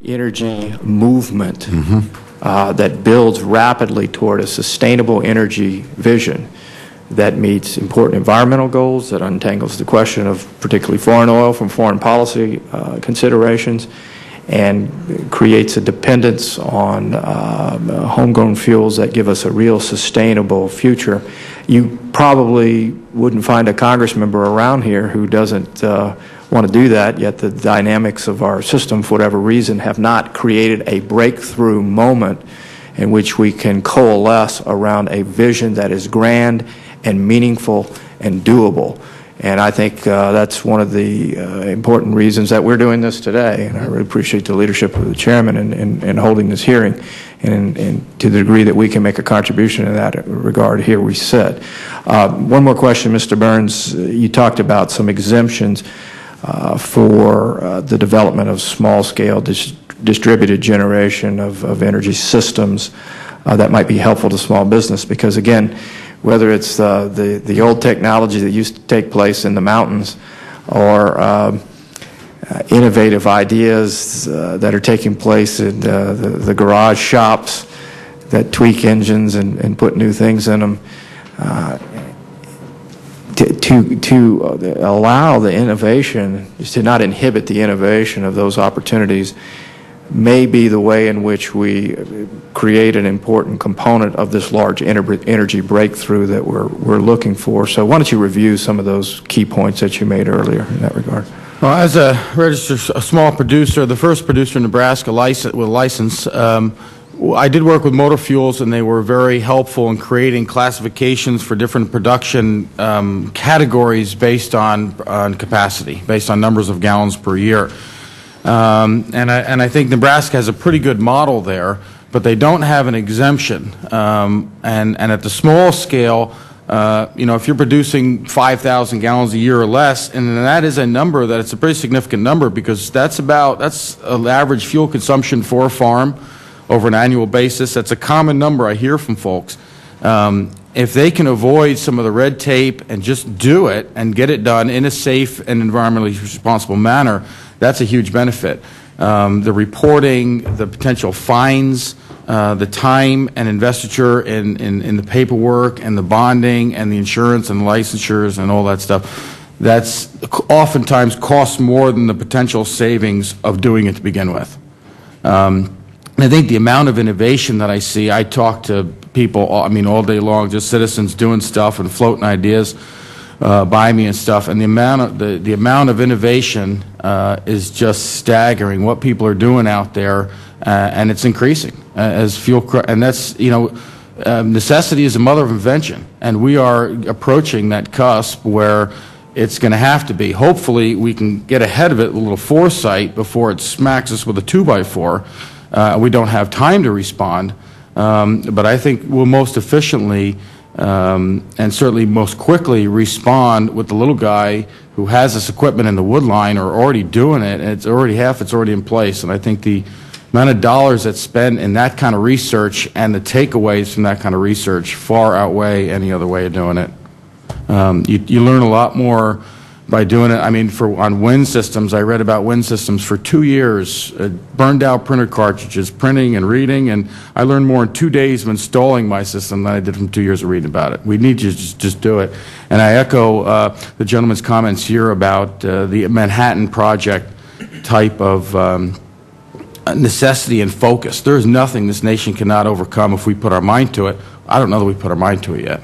energy movement that builds rapidly toward a sustainable energy vision that meets important environmental goals, that untangles the question of particularly foreign oil from foreign policy considerations, and creates a dependence on homegrown fuels that give us a real sustainable future. You probably wouldn't find a Congress member around here who doesn't want to do that, yet the dynamics of our system, for whatever reason, have not created a breakthrough moment in which we can coalesce around a vision that is grand and meaningful and doable. And I think that's one of the important reasons that we're doing this today. And I really appreciate the leadership of the chairman in holding this hearing, and to the degree that we can make a contribution in that regard, here we sit. One more question, Mr. Burns. You talked about some exemptions for the development of small-scale distributed generation of energy systems that might be helpful to small business, because, again, whether it's the old technology that used to take place in the mountains or innovative ideas that are taking place in the garage shops that tweak engines and put new things in them, to allow the innovation, to not inhibit the innovation of those opportunities, may be the way in which we create an important component of this large energy breakthrough that we're looking for. So why don't you review some of those key points that you made earlier in that regard? Well, as a registered small producer, the first producer in Nebraska with a license, I did work with motor fuels, and they were very helpful in creating classifications for different production categories based on capacity, based on numbers of gallons per year. And I think Nebraska has a pretty good model there, but they don't have an exemption. And at the small scale, you know, if you're producing 5,000 gallons a year or less, and that is a number that it's a pretty significant number, because that's an average fuel consumption for a farm over an annual basis. That's a common number I hear from folks. If they can avoid some of the red tape and just do it and get it done in a safe and environmentally responsible manner, that's a huge benefit. The reporting, the potential fines, the time and investiture in the paperwork and the bonding and the insurance and the licensures and all that stuff, that's oftentimes costs more than the potential savings of doing it to begin with. I think the amount of innovation that I see, I talk to people, I mean, all day long, just citizens doing stuff and floating ideas by me and stuff, and the amount of innovation is just staggering. What people are doing out there, and it's increasing as fuel, and that's, you know, necessity is the mother of invention, and we are approaching that cusp where it's going to have to be. Hopefully, we can get ahead of it with a little foresight before it smacks us with a 2x4. We don't have time to respond, but I think we'll most efficiently and certainly most quickly respond with the little guy who has this equipment in the wood line or already doing it, and it's already in place. And I think the amount of dollars that's spent in that kind of research and the takeaways from that kind of research far outweigh any other way of doing it. You learn a lot more by doing it. I mean, on wind systems, I read about wind systems for 2 years, burned out printer cartridges, printing and reading, and I learned more in 2 days of installing my system than I did from 2 years of reading about it. We need to just do it. And I echo the gentleman's comments here about the Manhattan Project type of necessity and focus. There is nothing this nation cannot overcome if we put our mind to it. I don't know that we put our mind to it yet.